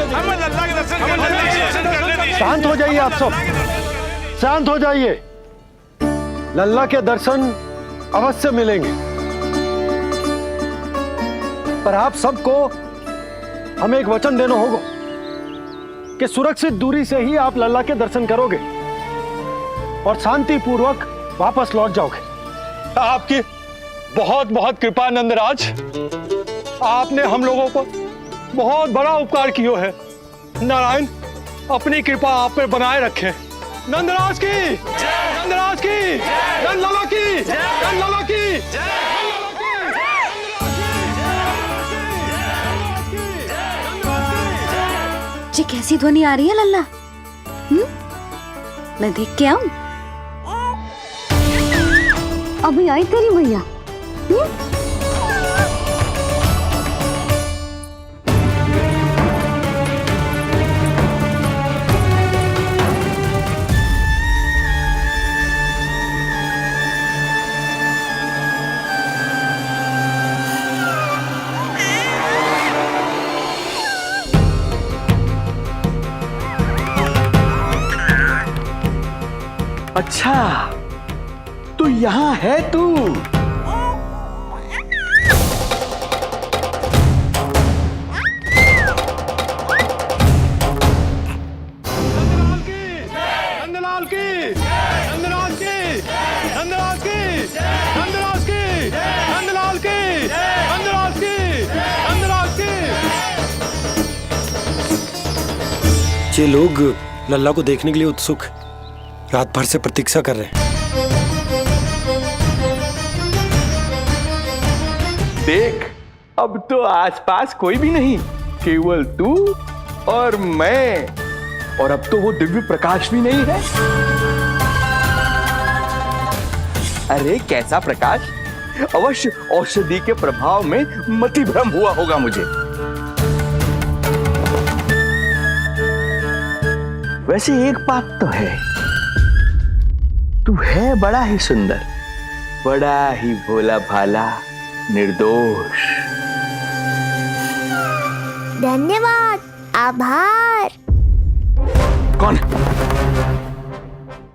हमें लल्ला के दर्शन करने दीजिए। शांत हो जाइए आप सब, शांत हो जाइए। लल्ला के दर्शन अवश्य मिलेंगे, पर आप सबको हमें एक वचन देना होगा कि सुरक्षित दूरी से ही आप लल्ला के दर्शन करोगे और शांति पूर्वक वापस लौट जाओगे। आपकी बहुत बहुत कृपा नंदराज, आपने हम लोगों को बहुत बड़ा उपकार किया है। नारायण अपनी कृपा आप पर बनाए रखे। नंदराज की, नंदराज की, नंदलाला की, नंदलाला की। जी कैसी ध्वनि आ रही है लल्ला? मैं देख के आऊं? अभी आई तेरी मैया। अच्छा तो यहाँ है तू। नंदलाल की, नंदराज की, नंदराज की, नंदराज की, नंदलाल की, नंदराज की, नंदराज की। ये लोग लल्ला को देखने के लिए उत्सुक रात भर से प्रतीक्षा कर रहे हैं। देख अब तो आसपास कोई भी नहीं, केवल तू और मैं, और अब तो वो दिव्य प्रकाश भी नहीं है। अरे कैसा प्रकाश! अवश्य औषधि के प्रभाव में मतिभ्रम हुआ होगा मुझे। वैसे एक बात तो है, तू है बड़ा ही सुंदर, बड़ा ही भोला भाला, निर्दोष। धन्यवाद, आभार।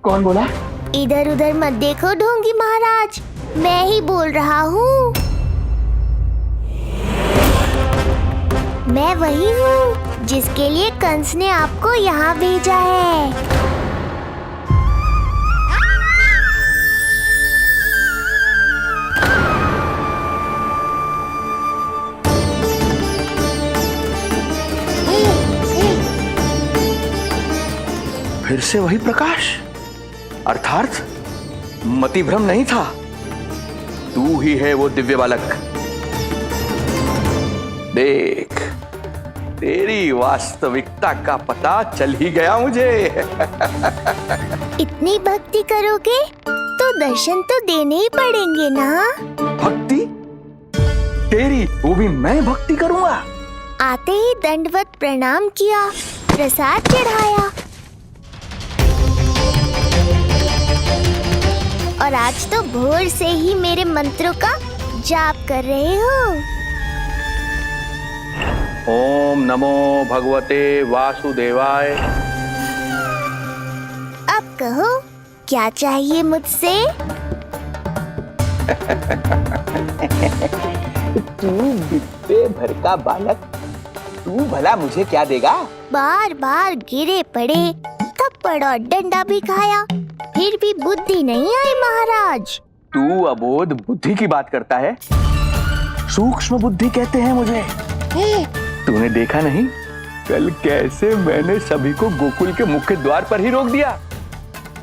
कौन बोला? इधर उधर मत देखो ढोंगी महाराज, मैं ही बोल रहा हूँ। मैं वही हूँ जिसके लिए कंस ने आपको यहाँ भेजा है। फिर से वही प्रकाश, अर्थात मतिभ्रम नहीं था, तू ही है वो दिव्य बालक। देख तेरी वास्तविकता का पता चल ही गया मुझे। इतनी भक्ति करोगे तो दर्शन तो देने ही पड़ेंगे ना। भक्ति? तेरी? वो भी मैं भक्ति करूंगा? आते ही दंडवत प्रणाम किया, प्रसाद चढ़ाया, और आज तो भोर से ही मेरे मंत्रों का जाप कर रहे हो। ओम नमो भगवते वासुदेवाय। अब कहो क्या चाहिए मुझसे? तू बित्ते भर का बालक, तू भला मुझे क्या देगा? बार बार गिरे पड़े, थप्पड़ और डंडा भी खाया, फिर भी बुद्धि नहीं आई महाराज। तू अबोध बुद्धि की बात करता है? सूक्ष्म बुद्धि कहते हैं मुझे। तूने देखा नहीं कल कैसे मैंने सभी को गोकुल के मुख्य द्वार पर ही रोक दिया?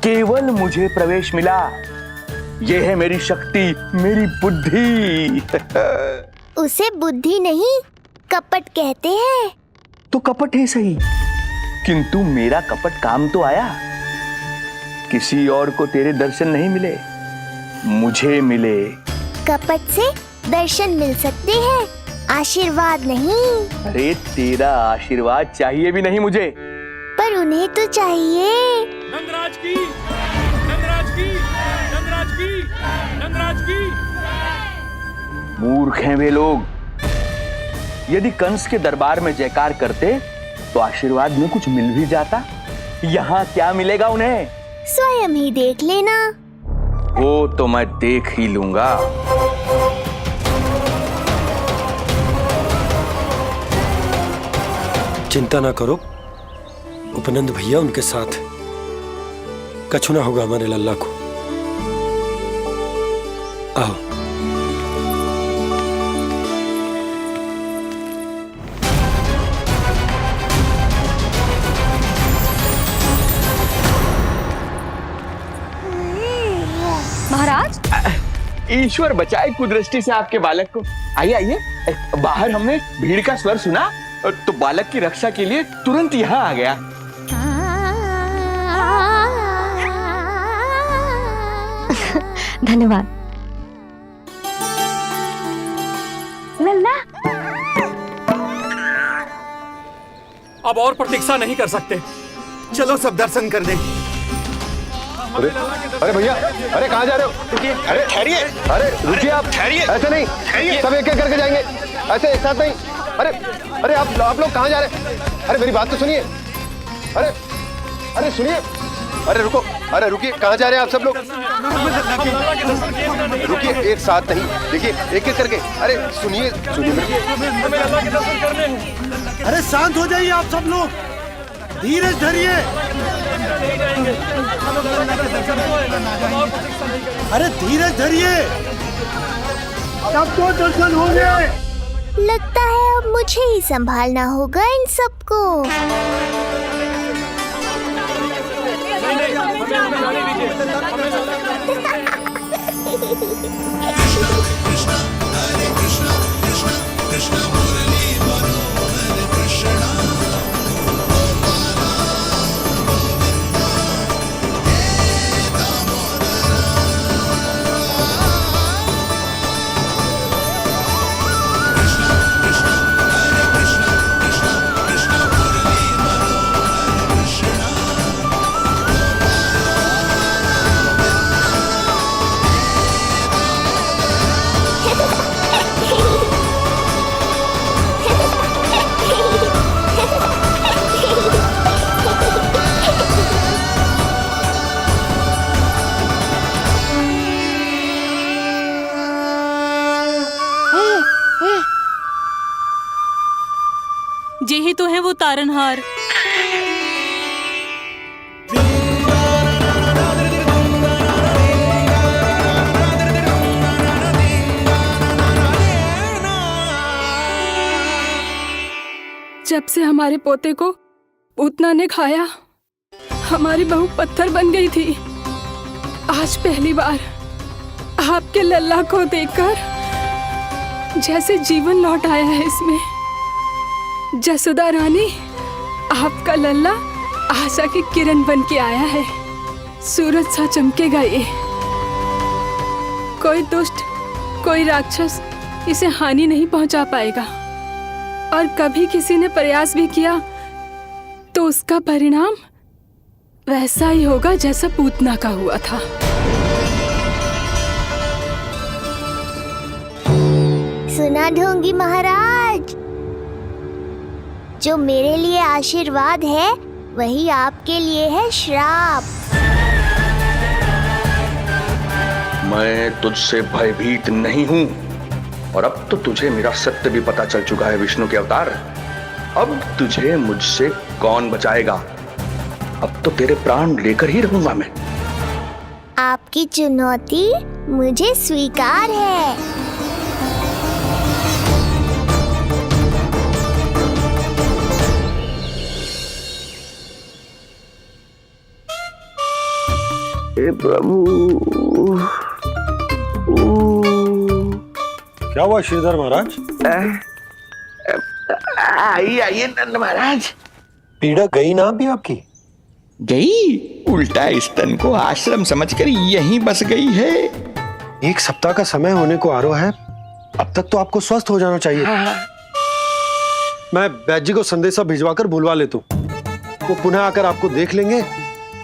केवल मुझे प्रवेश मिला। यह है मेरी शक्ति, मेरी बुद्धि। उसे बुद्धि नहीं कपट कहते हैं। तो कपट ही सही, किंतु मेरा कपट काम तो आया। किसी और को तेरे दर्शन नहीं मिले, मुझे मिले। कपट से दर्शन मिल सकते हैं, आशीर्वाद नहीं। अरे तेरा आशीर्वाद चाहिए भी नहीं मुझे। पर उन्हें तो चाहिए। नंदराज की, नंदराज की, नंदराज की, नंदराज की। मूर्ख हैं वे लोग। यदि कंस के दरबार में जयकार करते तो आशीर्वाद में कुछ मिल भी जाता। यहाँ क्या मिलेगा उन्हें? स्वयं ही देख लेना। वो तो मैं देख ही लूंगा। चिंता ना करो, उपनंद भैया उनके साथ, कछु ना होगा हमारे लल्ला को। आओ। महाराज, ईश्वर बचाए कुदृष्टि से आपके बालक को। आइए आइए, बाहर हमने भीड़ का स्वर सुना तो बालक की रक्षा के लिए तुरंत यहाँ आ गया। धन्यवाद। लल्ला, अब और प्रतीक्षा नहीं कर सकते। चलो सब दर्शन कर लें। अरे भैया, अरे कहाँ जा रहे हो? अरे ठहरिए, अरे रुकिए आप, ठहरिए। ऐसे नहीं, सब एक एक करके जाएंगे, ऐसे एक साथ नहीं। अरे अरे आप लोग कहाँ जा रहे हैं? अरे मेरी बात तो सुनिए। अरे अरे सुनिए, अरे रुको, अरे रुकिए, कहाँ जा रहे हैं आप सब लोग? रुकिए, एक साथ नहीं, देखिए एक एक करके। अरे सुनिए सुनिए, अरे शांत हो जाइए आप सब लोग, धीरज धरिए। अरे धीरज धरिए, सबको दर्शन होंगे। लगता है अब मुझे ही संभालना होगा इन सबको। यही तो है वो तारनहार। जब से हमारे पोते को पूतना ने खाया, हमारी बहू पत्थर बन गई थी। आज पहली बार आपके लल्ला को देखकर जैसे जीवन लौट आया है इसमें। जसोदा रानी, आपका लल्ला आशा की किरण बन के आया है। सूरज सा चमकेगा ये। कोई दुष्ट, कोई राक्षस इसे हानि नहीं पहुंचा पाएगा। और कभी किसी ने प्रयास भी किया तो उसका परिणाम वैसा ही होगा जैसा पूतना का हुआ था। सुना ढोंगी महाराज, जो मेरे लिए आशीर्वाद है वही आपके लिए है श्राप। मैं तुझसे भयभीत नहीं हूं, और अब तो तुझे मेरा सत्य भी पता चल चुका है विष्णु के अवतार। अब तुझे मुझसे कौन बचाएगा? अब तो तेरे प्राण लेकर ही रहूंगा मैं। आपकी चुनौती मुझे स्वीकार है। प्रभु, क्या हुआ श्रीधर महाराज? आइए आइए नंद महाराज। पीड़ा गई ना अभी आपकी? गई? उल्टा स्तन को आश्रम समझकर यहीं बस गई है। 1 सप्ताह का समय होने को आ रहा है, अब तक तो आपको स्वस्थ हो जाना चाहिए। मैं वैद्य जी को संदेशा भिजवाकर बुलवा लेता हूं। वो पुनः आकर आपको देख लेंगे,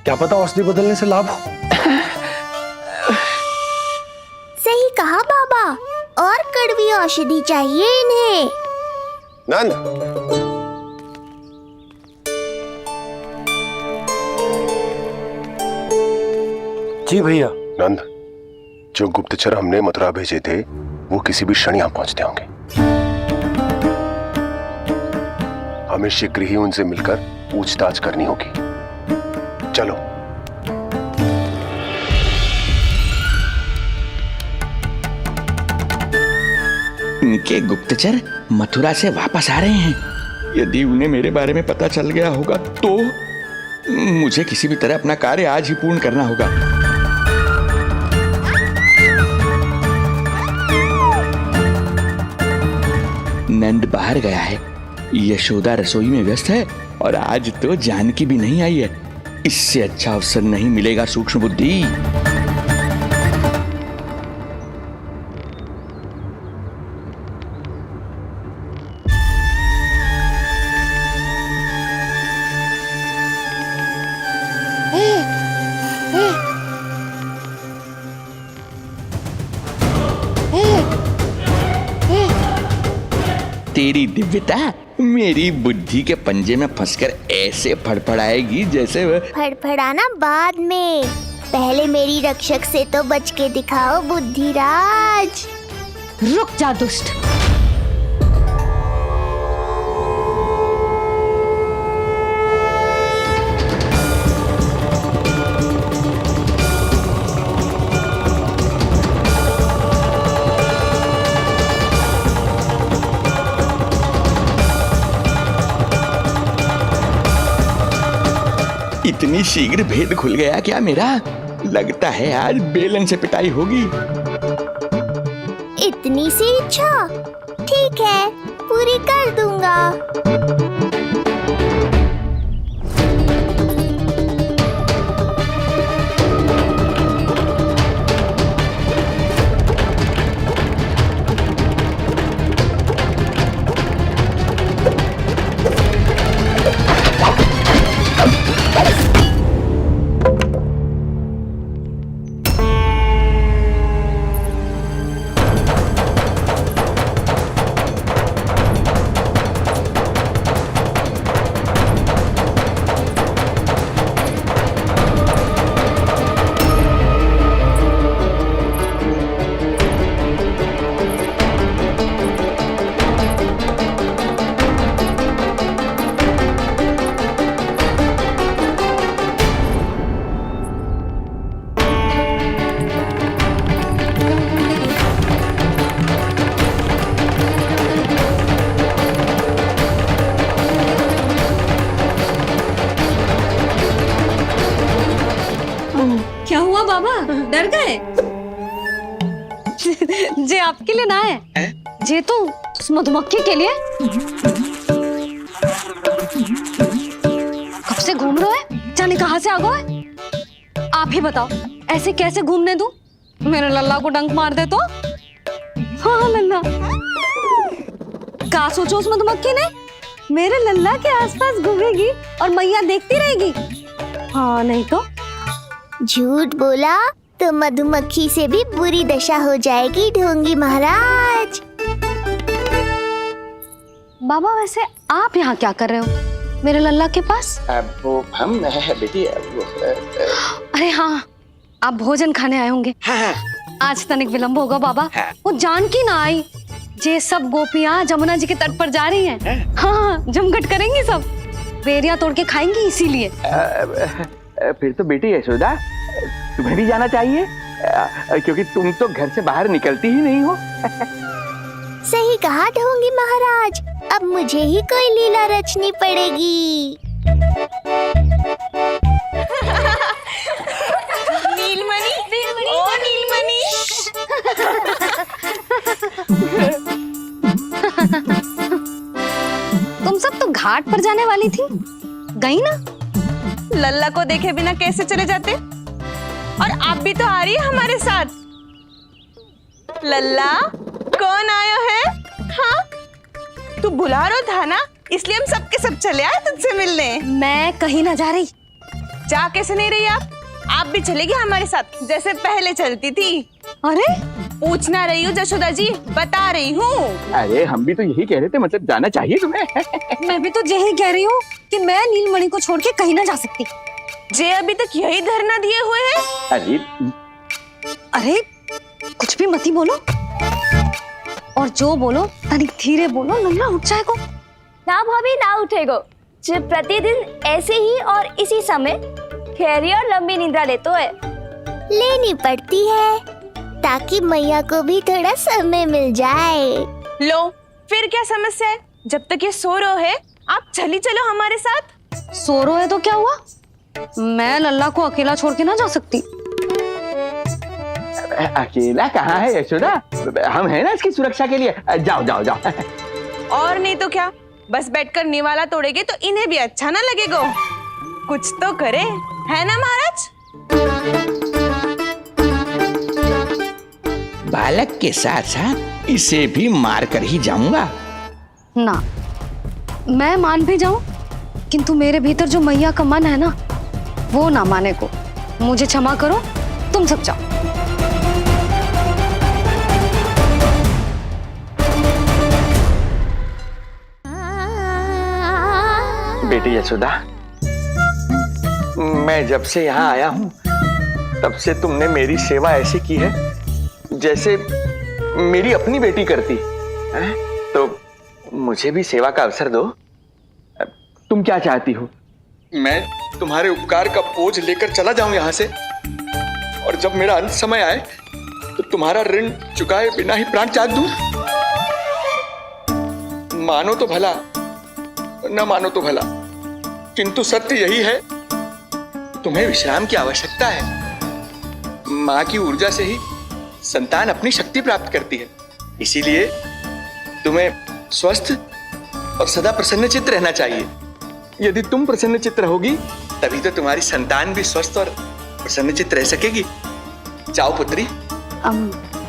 क्या पता औषधि बदलने से लाभ हो। सही कहा बाबा, और कड़वी औषधि चाहिए इन्हें। नंद, जी भैया। नंद, जो गुप्तचर हमने मथुरा भेजे थे वो किसी भी क्षण यहां पहुंचते होंगे। हमें शीघ्र ही उनसे मिलकर पूछताछ करनी होगी। चलो। इनके गुप्तचर मथुरा से वापस आ रहे हैं। यदि उन्हें मेरे बारे में पता चल गया होगा तो मुझे किसी भी तरह अपना कार्य आज ही पूर्ण करना होगा। नंद बाहर गया है, यशोदा रसोई में व्यस्त है और आज तो जानकी भी नहीं आई है। इससे अच्छा अवसर नहीं मिलेगा सूक्ष्म बुद्धि। तेरी दिव्यता मेरी बुद्धि के पंजे में फंसकर ऐसे फड़फड़ाएगी जैसे वह। फड़फड़ाना बाद में, पहले मेरी रक्षक से तो बच के दिखाओ बुद्धिराज। रुक जा दुष्ट। इतनी शीघ्र भेद खुल गया क्या मेरा? लगता है आज बेलन से पिटाई होगी। इतनी सी इच्छा? ठीक है, पूरी कर दूंगा। क्या हुआ बाबा, डर गए? जे आपके लिए ना है, जे तो उस मधुमक्खी के लिए। कब से घूम रहे हो? जाने कहाँ से आ गए? आप ही बताओ, ऐसे कैसे घूमने दूं? मेरे लल्ला को डंक मार दे तो? हाँ लल्ला, क्या सोचो उस मधुमक्खी ने? मेरे लल्ला के आसपास घूमेगी और मैया देखती रहेगी। हाँ नहीं तो? झूठ बोला तो मधुमक्खी से भी बुरी दशा हो जाएगी ढोंगी महाराज। बाबा वैसे आप यहाँ क्या कर रहे हो मेरे लल्ला के पास? वो हम बेटी अरे हाँ, आप भोजन खाने आए होंगे। हाँ। आज तनिक विलंब होगा बाबा। वो जानकी ना आई। जे सब गोपियाँ जमुना जी के तट पर जा रही हैं। हाँ, जमघट करेंगी सब, बेरिया तोड़ के खाएंगी इसीलिए। फिर तो बेटी यशोदा तुम्हें भी जाना चाहिए, क्योंकि तुम तो घर से बाहर निकलती ही नहीं हो। सही कहा ढोंगी महाराज, अब मुझे ही कोई लीला रचनी पड़ेगी। नीलमणि, ओ नीलमणि। तुम सब तो घाट पर जाने वाली थी, गई ना? लल्ला को देखे बिना कैसे चले जाते? और आप भी तो आ रही है हमारे साथ। लल्ला, कौन आयो है? हाँ, तू बुला रहा था ना, इसलिए हम सब के सब चले आए तुझसे मिलने। मैं कहीं ना जा रही। जा कैसे नहीं रही आप भी चलेगी हमारे साथ जैसे पहले चलती थी। अरे पूछना रही हूँ जशोदा जी, बता रही हूँ। अरे हम भी तो यही कह रहे थे, मतलब जाना चाहिए तुम्हें। मैं भी तो यही कह रही हूँ कि मैं नीलमणि को छोड़ के कहीं ना जा सकती। जे अभी तक यही धरना दिए हुए हैं। अरे अरे कुछ भी मती बोलो, और जो बोलो तनिक धीरे बोलो, लल्ला उठ जाएगो। ना भाभी ना उठेगो। जो प्रतिदिन ऐसे ही और इसी समय गहरी और लंबी निद्रा लेते है। लेनी पड़ती है ताकि मैया को भी थोड़ा समय मिल जाए। लो फिर क्या समस्या है? जब तक ये सो रहे है आप चली चलो हमारे साथ। सो रो है तो क्या हुआ? मैं लल्ला को अकेला छोड़ के ना जा सकती। अकेला कहाँ है यशोदा, हम हैं ना इसकी सुरक्षा के लिए। जाओ जाओ जाओ। और नहीं तो क्या, बस बैठकर निवाला तोड़ेगे तो इन्हें भी अच्छा ना लगेगा। कुछ तो करे, है ना महाराज? बालक के साथ साथ इसे भी मार कर ही जाऊंगा। ना, मैं मान भी जाऊं, किंतु मेरे भीतर जो मैया का मन है ना, वो ना माने को। मुझे क्षमा करो, तुम सब जाओ। बेटी यशोदा, मैं जब से यहाँ आया हूँ तब से तुमने मेरी सेवा ऐसी की है जैसे मेरी अपनी बेटी करती है। तो मुझे भी सेवा का अवसर दो। तुम क्या चाहती हो? मैं तुम्हारे उपकार का बोझ लेकर चला जाऊं यहाँ से, और जब मेरा अंत समय आए तो तुम्हारा ऋण चुकाए बिना ही प्राण त्याग दूं? मानो तो भला, न मानो तो भला, किंतु सत्य यही है, तुम्हें विश्राम की आवश्यकता है। माँ की ऊर्जा से ही संतान अपनी शक्ति प्राप्त करती है। इसीलिए तुम्हें स्वस्थ और सदा प्रसन्नचित्त रहना चाहिए। यदि तुम प्रसन्नचित्त रहोगी तभी तो तुम्हारी संतान भी स्वस्थ और प्रसन्नचित्त रह सकेगी। जाओ पुत्री,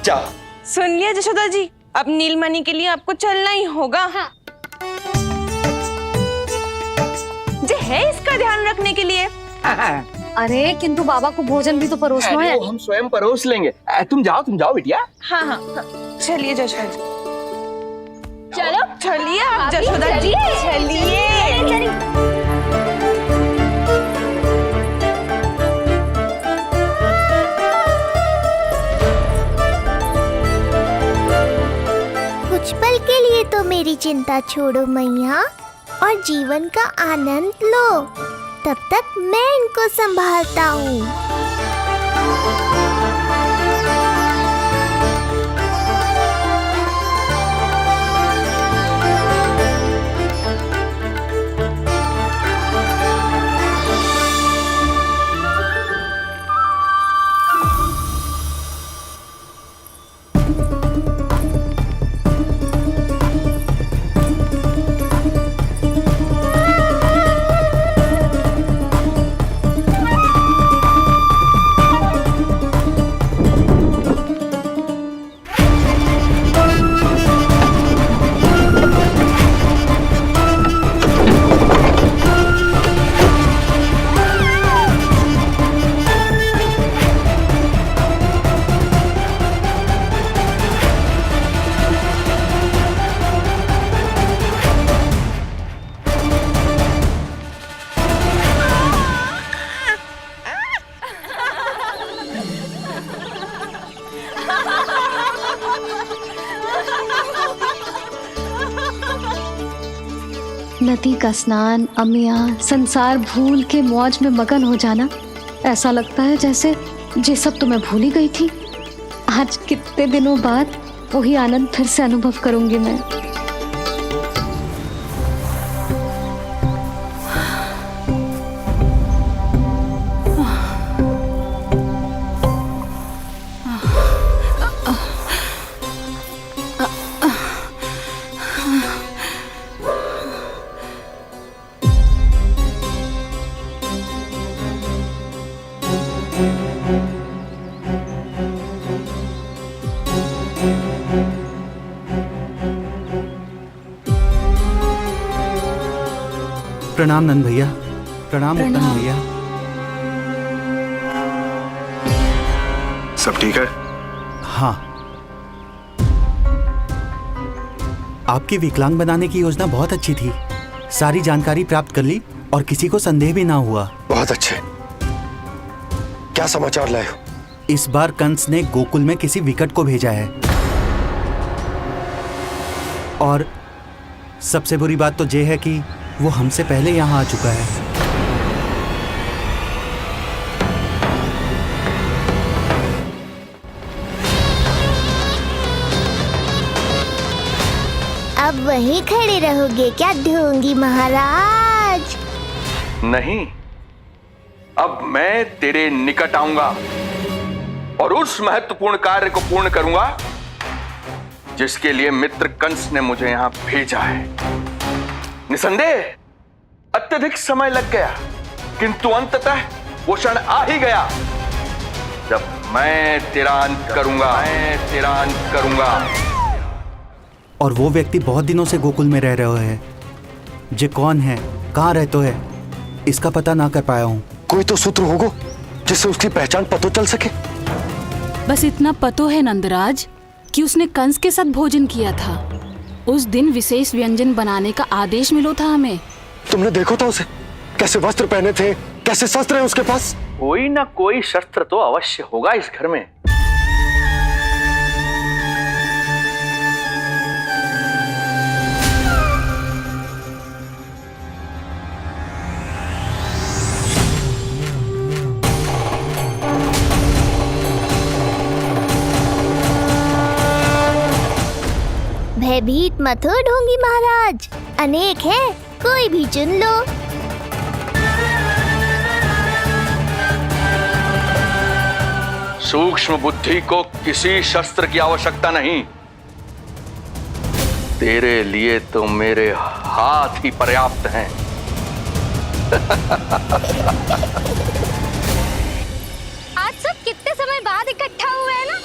जाओ। सुन लिया जशोदा जी, अब नीलमणि के लिए आपको चलना ही होगा। हाँ। जे है इसका ध्यान रखने के लिए। अरे किंतु बाबा को भोजन भी तो परोसना है। हम स्वयं परोस लेंगे। तुम जाओ बिटिया। हाँ हाँ, चलिए जशोदा जी। चलो चलिए आप जशोदा जी, चलिए। कुछ पल के लिए तो मेरी चिंता छोड़ो मैया और जीवन का आनंद लो। तब तक मैं इनको संभालता हूँ। नदी का स्नान, अमिया, संसार भूल के मौज में मगन हो जाना, ऐसा लगता है जैसे ये सब तो मैं भूल ही गई थी। आज कितने दिनों बाद वही आनंद फिर से अनुभव करूंगी मैं। प्रणाम नंद भैया। प्रणाम उत्तम भैया। सब ठीक है? हाँ, आपकी विकलांग बनाने की योजना बहुत अच्छी थी। सारी जानकारी प्राप्त कर ली और किसी को संदेह भी ना हुआ। बहुत अच्छे। क्या समाचार लाए हो? इस बार कंस ने गोकुल में किसी विकट को भेजा है, और सबसे बुरी बात तो ये है कि वो हमसे पहले यहाँ आ चुका है। अब वहीं खड़े रहोगे क्या ढोंगी महाराज? नहीं, अब मैं तेरे निकट आऊंगा और उस महत्वपूर्ण कार्य को पूर्ण करूंगा जिसके लिए मित्र कंस ने मुझे यहां भेजा है। निसंदेह अत्यधिक समय लग गया, किंतु अंततः वो क्षण आ ही गया जब मैं तेरा अंत करूंगा। और वो व्यक्ति बहुत दिनों से गोकुल में रह रहे हैं। जे कौन है, कहाँ रहते है, इसका पता ना कर पाया हूँ। कोई तो सूत्र होगा जिससे उसकी पहचान पता चल सके। बस इतना पतो है नंदराज कि उसने कंस के साथ भोजन किया था। उस दिन विशेष व्यंजन बनाने का आदेश मिलो था हमें। तुमने देखो था उसे, कैसे वस्त्र पहने थे, कैसे शस्त्र है उसके पास। कोई ना कोई शस्त्र तो अवश्य होगा इस घर में। भयभीत मत हो ढोंगी महाराज, अनेक है, कोई भी चुन लो। सूक्ष्म बुद्धि को किसी शस्त्र की आवश्यकता नहीं। तेरे लिए तो मेरे हाथ ही पर्याप्त हैं। आज सब कितने समय बाद इकट्ठा हुए हैं ना,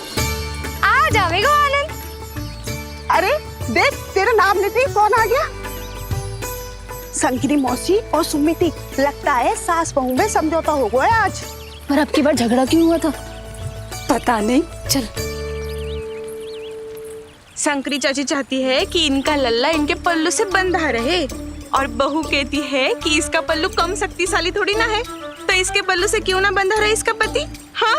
आ जाएगा आनंद। अरे देख, तेरा नाम लेते ही कौन आ गया? संगिनी मौसी और सुमिति, लगता है सास बहू में समझौता हो गया आज। पर अब की बार झगड़ा क्यों हुआ था? पता नहीं। चल, शंकरी चाची चाहती है कि इनका लल्ला इनके पल्लू से बंधा रहे, और बहू कहती है कि इसका पल्लू कम शक्तिशाली थोड़ी ना है, तो इसके पल्लू से क्यों ना बंधा रहे इसका पति। हाँ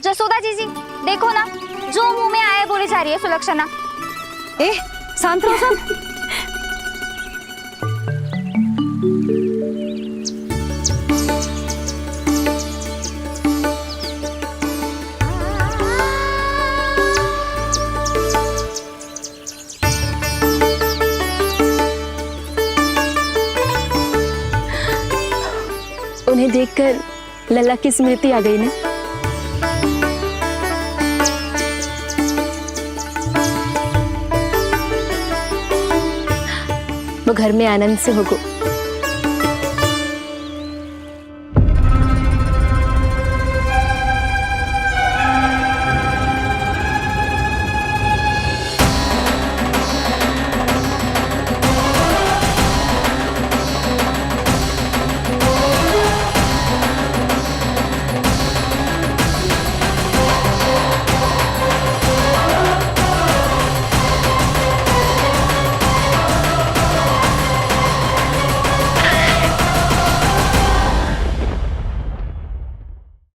जसोदा जीजी, देखो ना, जो मुंह में आए बोली जा रही है सुलक्षणा। ए शांत रहो सब। उन्हें देखकर लल्ला की स्मृति आ गई ना। वो घर में आनंद से होगो।